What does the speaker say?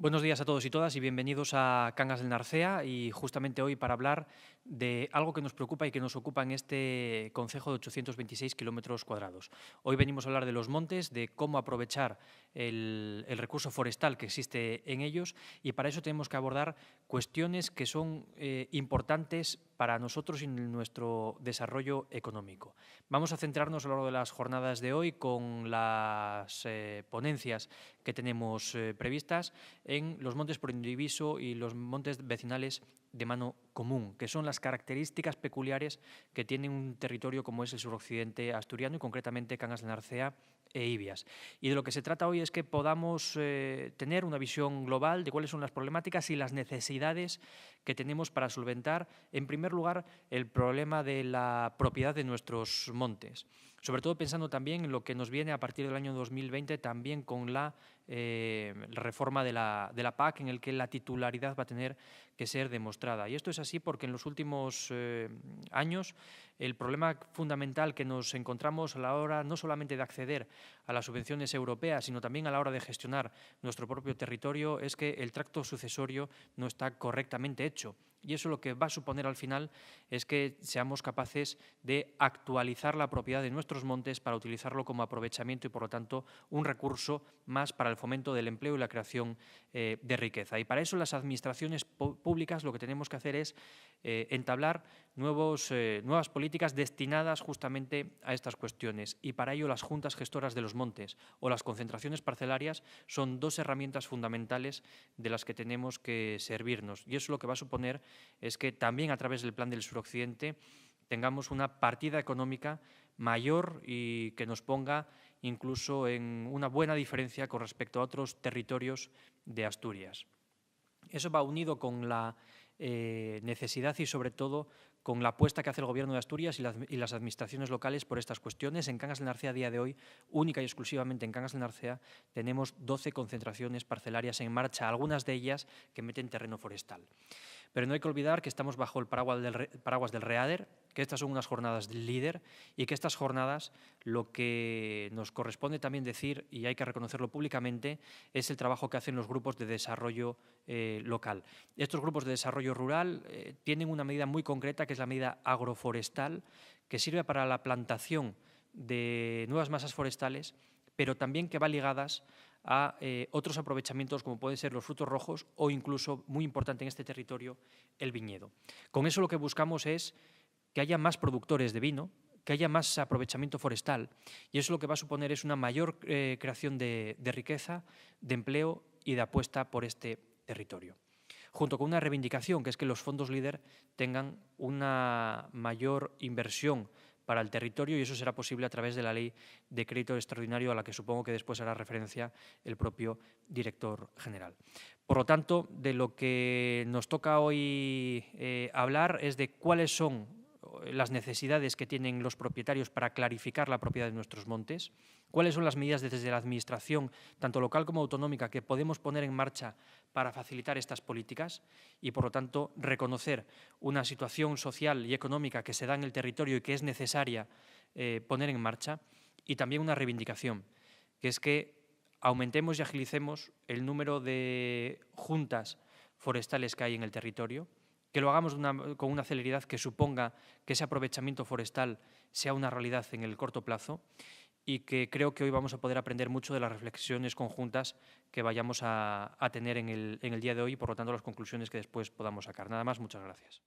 Buenos días a todos y todas y bienvenidos a Cangas del Narcea y justamente hoy para hablar de algo que nos preocupa y que nos ocupa en este concejo de 826 kilómetros cuadrados. Hoy venimos a hablar de los montes, de cómo aprovechar el recurso forestal que existe en ellos y para eso tenemos que abordar cuestiones que son importantes para nosotros y nuestro desarrollo económico. Vamos a centrarnos a lo largo de las jornadas de hoy con las ponencias que tenemos previstas en los montes por indiviso y los montes vecinales de mano común, que son las características peculiares que tiene un territorio como es el suroccidente asturiano y concretamente Cangas de Narcea e Ibias. Y de lo que se trata hoy es que podamos tener una visión global de cuáles son las problemáticas y las necesidades que tenemos para solventar, en primer lugar, el problema de la propiedad de nuestros montes. Sobre todo pensando también en lo que nos viene a partir del año 2020, también con la reforma de la PAC, en el que la titularidad va a tener que ser demostrada. Y esto es así porque en los últimos años el problema fundamental que nos encontramos a la hora no solamente de acceder a las subvenciones europeas, sino también a la hora de gestionar nuestro propio territorio, es que el tracto sucesorio no está correctamente hecho. Y eso lo que va a suponer al final es que seamos capaces de actualizar la propiedad de nuestros montes para utilizarlo como aprovechamiento y, por lo tanto, un recurso más para el fomento del empleo y la creación de riqueza. Y para eso las administraciones públicas lo que tenemos que hacer es entablar nuevas políticas destinadas justamente a estas cuestiones. Y para ello las juntas gestoras de los montes o las concentraciones parcelarias son dos herramientas fundamentales de las que tenemos que servirnos. Y eso lo que va a suponer es que también a través del Plan del Suroccidente tengamos una partida económica mayor y que nos ponga incluso en una buena diferencia con respecto a otros territorios de Asturias. Eso va unido con la necesidad y, sobre todo, con la apuesta que hace el Gobierno de Asturias y las administraciones locales por estas cuestiones. En Cangas del Narcea, a día de hoy, única y exclusivamente en Cangas del Narcea, tenemos 12 concentraciones parcelarias en marcha, algunas de ellas que meten terreno forestal. Pero no hay que olvidar que estamos bajo el paraguas del READER, que estas son unas jornadas líder y que estas jornadas lo que nos corresponde también decir, y hay que reconocerlo públicamente, es el trabajo que hacen los grupos de desarrollo local. Estos grupos de desarrollo rural tienen una medida muy concreta, que es la medida agroforestal, que sirve para la plantación de nuevas masas forestales, pero también que va ligadas a otros aprovechamientos como pueden ser los frutos rojos o incluso, muy importante en este territorio, el viñedo. Con eso lo que buscamos es que haya más productores de vino, que haya más aprovechamiento forestal y eso lo que va a suponer es una mayor creación de riqueza, de empleo y de apuesta por este territorio. Junto con una reivindicación, que es que los fondos LEADER tengan una mayor inversión para el territorio y eso será posible a través de la Ley de Crédito Extraordinario a la que supongo que después hará referencia el propio director general. Por lo tanto, de lo que nos toca hoy hablar es de cuáles son las necesidades que tienen los propietarios para clarificar la propiedad de nuestros montes, cuáles son las medidas desde la Administración, tanto local como autonómica, que podemos poner en marcha para facilitar estas políticas y, por lo tanto, reconocer una situación social y económica que se da en el territorio y que es necesaria poner en marcha, y también una reivindicación, que es que aumentemos y agilicemos el número de juntas forestales que hay en el territorio, que lo hagamos con una celeridad que suponga que ese aprovechamiento forestal sea una realidad en el corto plazo y que creo que hoy vamos a poder aprender mucho de las reflexiones conjuntas que vayamos a tener en el día de hoy y, por lo tanto, las conclusiones que después podamos sacar. Nada más, muchas gracias.